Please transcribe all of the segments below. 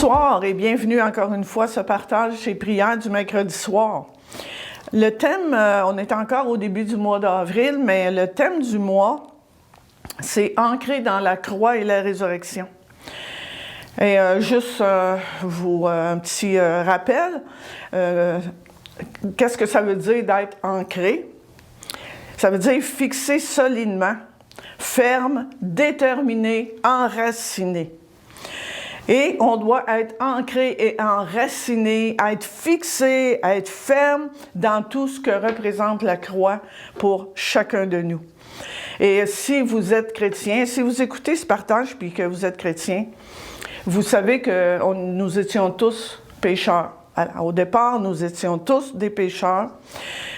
Bonsoir et bienvenue encore une fois à ce partage chez Prières du mercredi soir. Le thème, on est encore au début du mois d'avril, mais le thème du mois, c'est ancré dans la croix et la résurrection. Et juste un petit rappel, qu'est-ce que ça veut dire d'être ancré? Ça veut dire fixé solidement, ferme, déterminé, enraciné. Et on doit être ancré et enraciné, être fixé, être ferme dans tout ce que représente la croix pour chacun de nous. Et si vous êtes chrétien, si vous écoutez ce partage puis que vous êtes chrétien, vous savez que nous étions tous pécheurs. Alors, au départ, nous étions tous des pécheurs,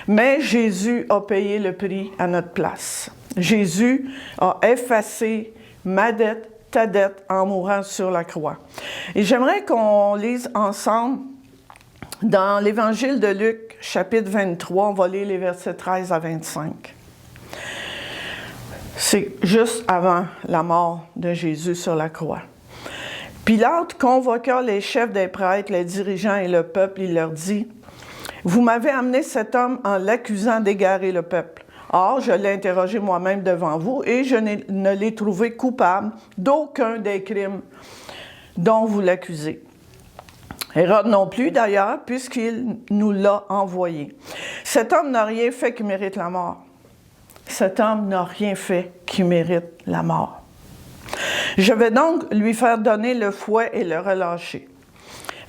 mais Jésus a payé le prix à notre place. Jésus a effacé ma dette, ta dette, en mourant sur la croix. Et j'aimerais qu'on lise ensemble dans l'Évangile de Luc, chapitre 23, on va lire les versets 13 à 25. C'est juste avant la mort de Jésus sur la croix. Pilate convoqua les chefs des prêtres, les dirigeants et le peuple. Il leur dit, « Vous m'avez amené cet homme en l'accusant d'égarer le peuple. Or, je l'ai interrogé moi-même devant vous et je ne l'ai trouvé coupable d'aucun des crimes dont vous l'accusez. Hérode non plus, d'ailleurs, puisqu'il nous l'a envoyé. Cet homme n'a rien fait qui mérite la mort. Cet homme n'a rien fait qui mérite la mort. Je vais donc lui faire donner le fouet et le relâcher. »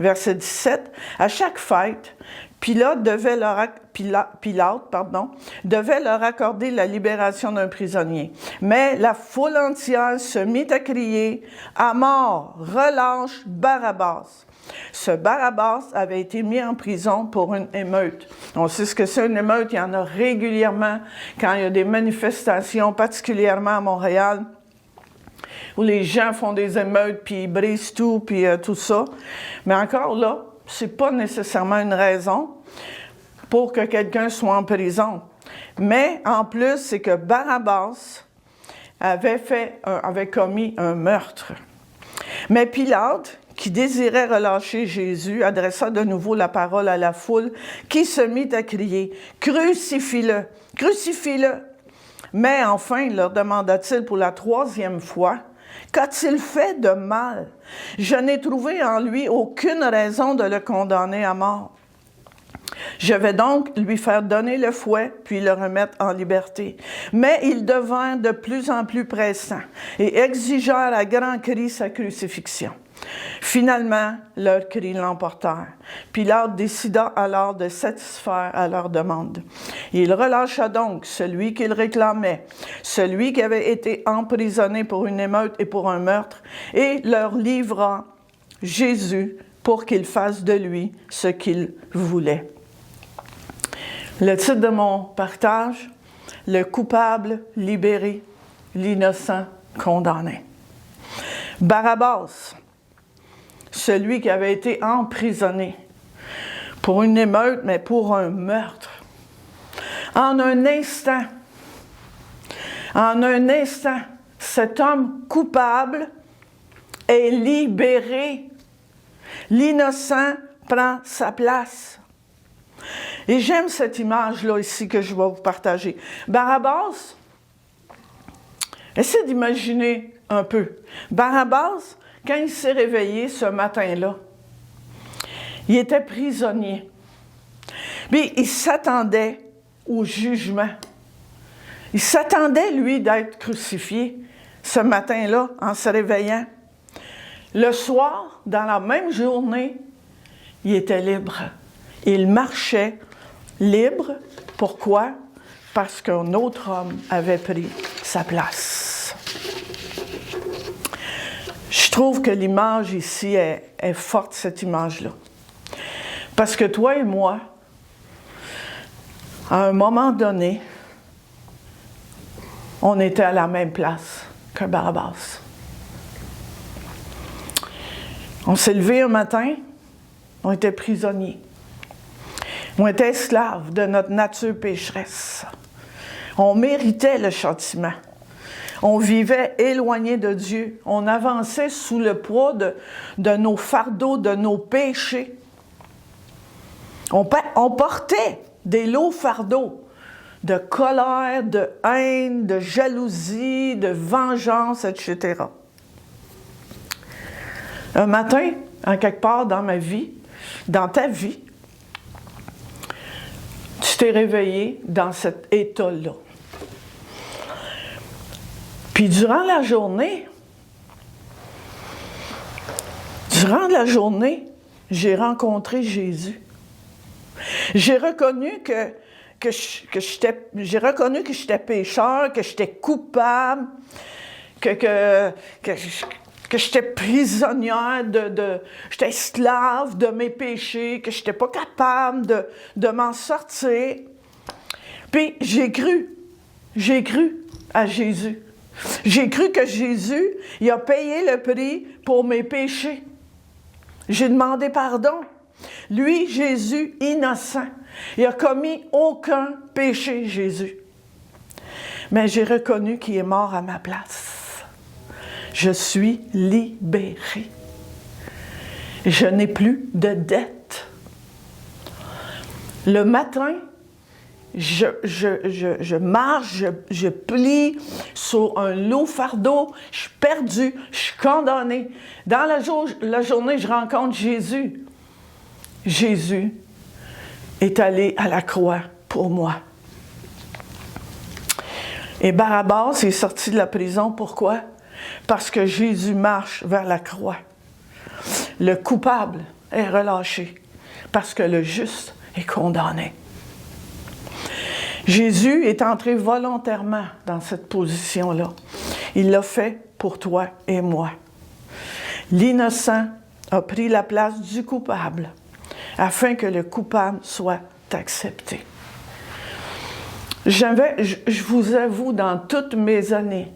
Verset 17. À chaque fête, Pilate devait leur accorder la libération d'un prisonnier. Mais la foule entière se mit à crier « À mort, relâche Barabbas !» Ce Barabbas avait été mis en prison pour une émeute. On sait ce que c'est une émeute, il y en a régulièrement quand il y a des manifestations, particulièrement à Montréal, où les gens font des émeutes, puis ils brisent tout, puis tout ça. Mais encore là, c'est pas nécessairement une raison pour que quelqu'un soit en prison. Mais en plus, c'est que Barabbas avait commis un meurtre. Mais Pilate, qui désirait relâcher Jésus, adressa de nouveau la parole à la foule, qui se mit à crier « Crucifie-le! Crucifie-le! » Mais enfin, leur demanda-t-il pour la troisième fois, « Qu'a-t-il fait de mal? Je n'ai trouvé en lui aucune raison de le condamner à mort. Je vais donc lui faire donner le fouet, puis le remettre en liberté. » Mais ils devinrent de plus en plus pressants et exigèrent à grands cris sa crucifixion. Finalement, leurs cris l'emportèrent. Pilate décida alors de satisfaire à leur demande. Il relâcha donc celui qu'il réclamait, celui qui avait été emprisonné pour une émeute et pour un meurtre, et leur livra Jésus pour qu'il fasse de lui ce qu'il voulait. Le titre de mon partage, « Le coupable libéré, l'innocent condamné ». Barabbas, celui qui avait été emprisonné pour une émeute, mais pour un meurtre. En un instant, cet homme coupable est libéré. L'innocent prend sa place. Et j'aime cette image-là ici que je vais vous partager. Barabbas, essayez d'imaginer un peu. Barabbas, quand il s'est réveillé ce matin-là, il était prisonnier. Puis il s'attendait au jugement. Il s'attendait, lui, d'être crucifié ce matin-là en se réveillant. Le soir, dans la même journée, il était libre. Il marchait libre. Pourquoi? Parce qu'un autre homme avait pris sa place. Je trouve que l'image ici est forte, cette image-là. Parce que toi et moi, à un moment donné, on était à la même place que Barabbas. On s'est levé un matin, on était prisonniers. On était esclaves de notre nature pécheresse. On méritait le châtiment. On vivait éloigné de Dieu. On avançait sous le poids de nos fardeaux, de nos péchés. On portait des lourds fardeaux de colère, de haine, de jalousie, de vengeance, etc. Un matin, en quelque part dans ma vie, dans ta vie, tu t'es réveillé dans cet état-là. Puis durant la journée, j'ai rencontré Jésus. J'ai reconnu que j'étais pécheur, que j'étais coupable, que j'étais prisonnière j'étais esclave de mes péchés, que je n'étais pas capable de m'en sortir. Puis j'ai cru à Jésus. J'ai cru que Jésus, il a payé le prix pour mes péchés. J'ai demandé pardon. Lui, Jésus, innocent. Il n'a commis aucun péché, Jésus. Mais j'ai reconnu qu'il est mort à ma place. Je suis libérée. Je n'ai plus de dette. Le matin, je marche, je plie sur un lourd fardeau, je suis perdue, je suis condamnée. Dans la journée, je rencontre Jésus. Jésus est allé à la croix pour moi. Et Barabbas est sorti de la prison. Pourquoi? Parce que Jésus marche vers la croix. Le coupable est relâché parce que le juste est condamné. Jésus est entré volontairement dans cette position-là. Il l'a fait pour toi et moi. L'innocent a pris la place du coupable afin que le coupable soit accepté. Je vous avoue, dans toutes mes années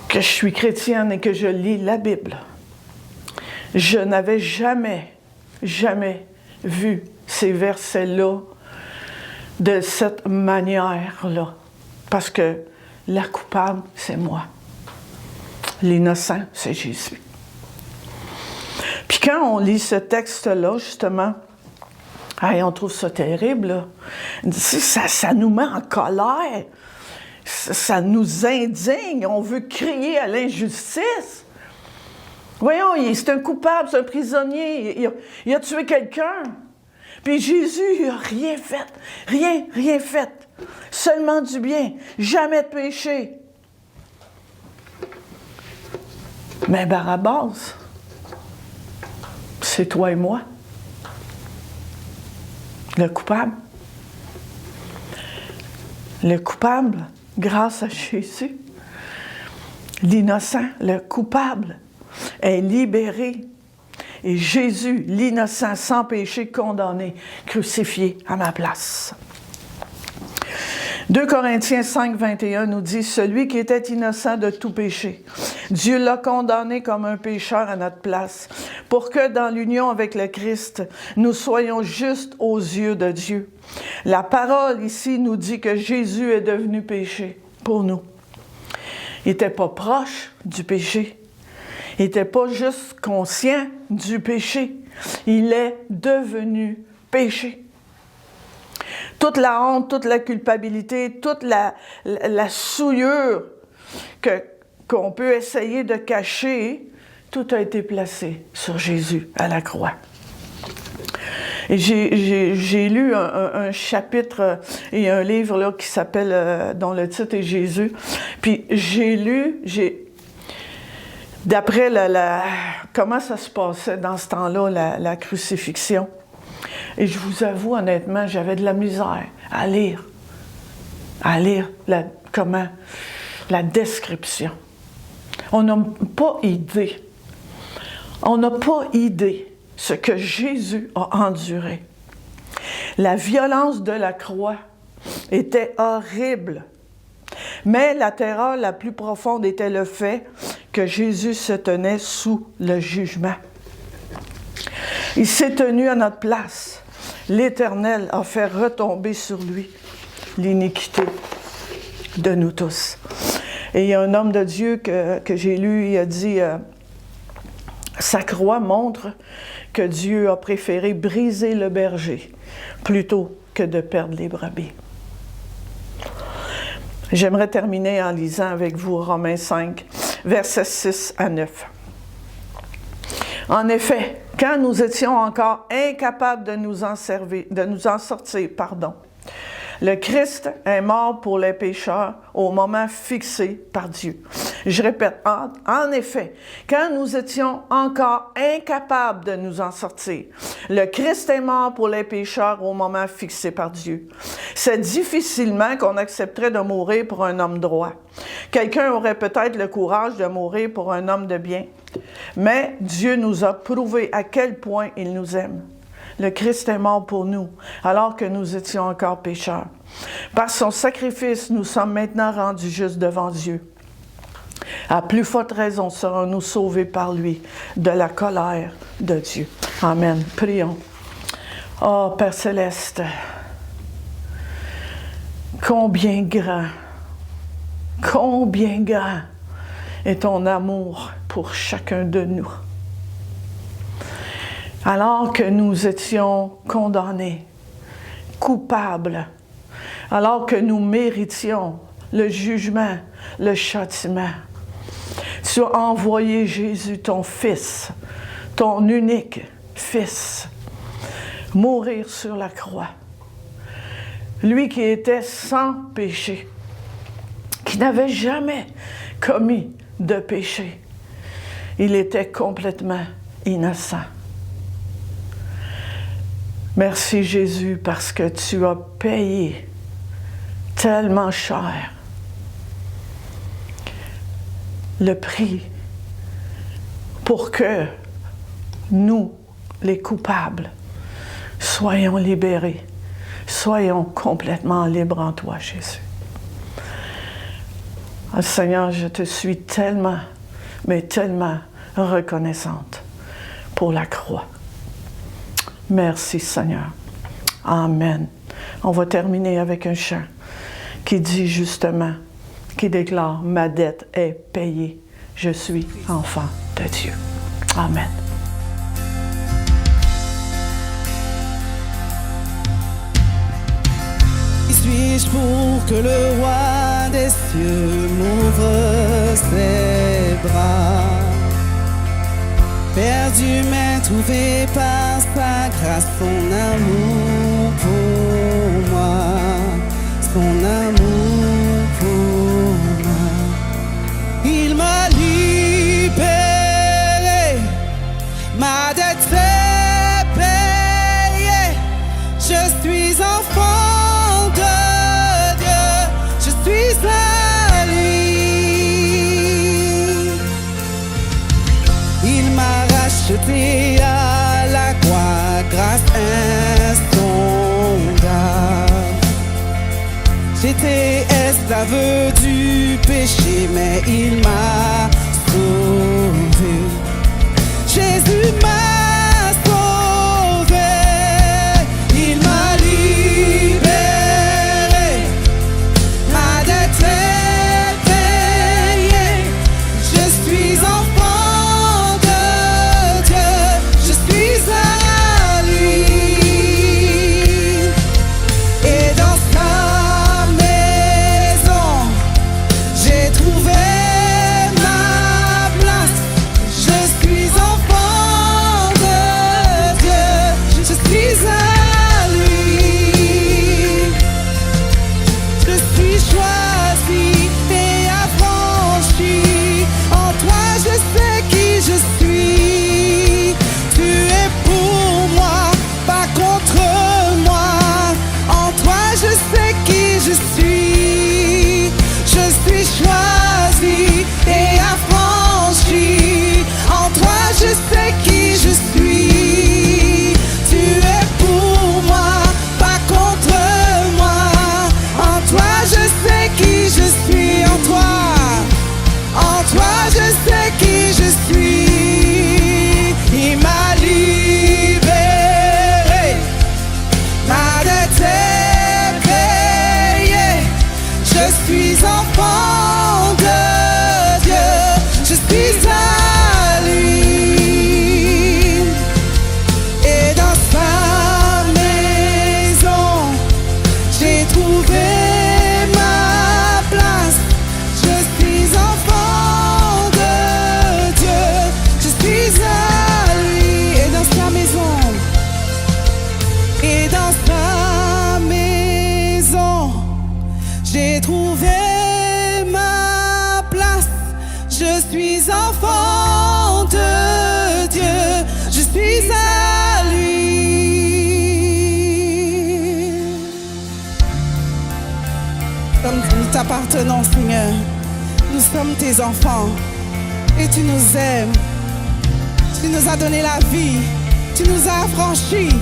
que je suis chrétienne et que je lis la Bible, je n'avais jamais vu ces versets-là de cette manière-là. Parce que la coupable, c'est moi. L'innocent, c'est Jésus. Puis quand on lit ce texte-là, justement, on trouve ça terrible, là. Ça nous met en colère. Ça nous indigne. On veut crier à l'injustice. Voyons, c'est un coupable, c'est un prisonnier. Il a tué quelqu'un. Puis Jésus, il n'a rien fait. Rien fait. Seulement du bien. Jamais de péché. Mais Barabbas, c'est toi et moi. Le coupable. Le coupable, grâce à Jésus. L'innocent, le coupable, est libéré. Et Jésus, l'innocent, sans péché, condamné, crucifié à ma place. 2 Corinthiens 5, 21 nous dit « Celui qui était innocent de tout péché, Dieu l'a condamné comme un pécheur à notre place, pour que dans l'union avec le Christ, nous soyons justes aux yeux de Dieu. » La parole ici nous dit que Jésus est devenu péché pour nous. Il n'était pas proche du péché. Il n'était pas juste conscient du péché. Il est devenu péché. Toute la honte, toute la culpabilité, toute la souillure qu'on peut essayer de cacher, tout a été placé sur Jésus à la croix. Et j'ai lu un chapitre et un livre là, qui s'appelle, dont le titre est Jésus. Puis d'après comment ça se passait dans ce temps-là, la crucifixion. Et je vous avoue, honnêtement, j'avais de la misère à lire la description. On n'a pas idée ce que Jésus a enduré. La violence de la croix était horrible. Mais la terreur la plus profonde était le fait que Jésus se tenait sous le jugement. Il s'est tenu à notre place. L'Éternel a fait retomber sur lui l'iniquité de nous tous. Et il y a un homme de Dieu que j'ai lu, il a dit sa croix montre que Dieu a préféré briser le berger plutôt que de perdre les brebis. J'aimerais terminer en lisant avec vous Romains 5, versets 6 à 9. En effet, quand nous étions encore incapables de nous en sortir, le Christ est mort pour les pécheurs au moment fixé par Dieu. Je répète, en effet, quand nous étions encore incapables de nous en sortir, le Christ est mort pour les pécheurs au moment fixé par Dieu. C'est difficilement qu'on accepterait de mourir pour un homme droit. Quelqu'un aurait peut-être le courage de mourir pour un homme de bien. Mais Dieu nous a prouvé à quel point il nous aime. Le Christ est mort pour nous, alors que nous étions encore pécheurs. Par son sacrifice, nous sommes maintenant rendus justes devant Dieu. À plus forte raison serons-nous sauvés par lui de la colère de Dieu. Amen. Prions. Oh, Père Céleste, combien grand est ton amour pour chacun de nous. Alors que nous étions condamnés, coupables, alors que nous méritions le jugement, le châtiment, tu as envoyé Jésus, ton Fils, ton unique Fils, mourir sur la croix. Lui qui était sans péché, qui n'avait jamais commis de péché, il était complètement innocent. Merci Jésus parce que tu as payé tellement cher le prix pour que nous, les coupables, soyons libérés, soyons complètement libres en toi, Jésus. Oh, Seigneur, je te suis tellement, mais tellement reconnaissante pour la croix. Merci Seigneur. Amen. On va terminer avec un chant qui dit justement, qui déclare, ma dette est payée. Je suis enfant de Dieu. Amen. Qui suis-je pour que le roi des cieux m'ouvre ses bras? Perdu mais trouvé par sa grâce, son amour pour moi, son amour pour moi. Il m'a libéré, ma dette est payée. Je suis enfant de Dieu, je suis à lui. Il m'a racheté à la croix, grâce insondable. J'étais esclave du péché, mais il m'a sauvé. Jésus m'a sauvé, il m'a libéré. Ma dette est payée, je suis enfant de Dieu, je suis à lui. Et dans sa maison, j'ai trouvé ma place. Je suis enfant J'ai trouvé ma place. Je suis enfant de Dieu. Je suis à lui. Comme nous t'appartenons, Seigneur. Nous sommes tes enfants. Et tu nous aimes. Tu nous as donné la vie. Tu nous as affranchis.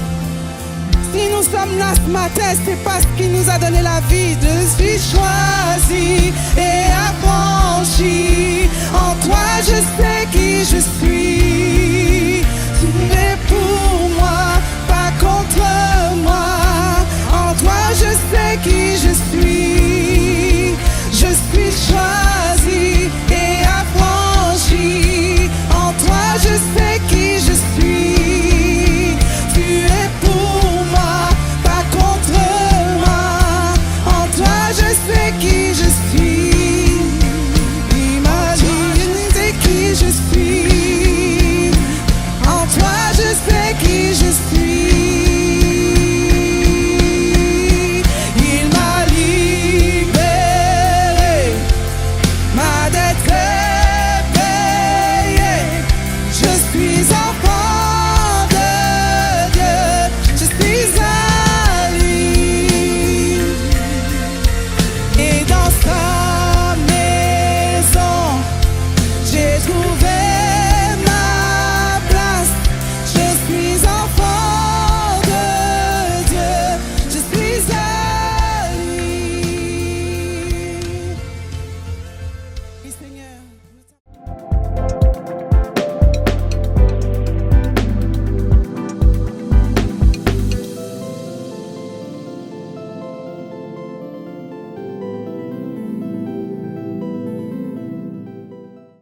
Si nous sommes là ce matin, c'est parce qu'il nous a donné la vie. Je suis choisi et affranchi. En toi, je sais qui je suis.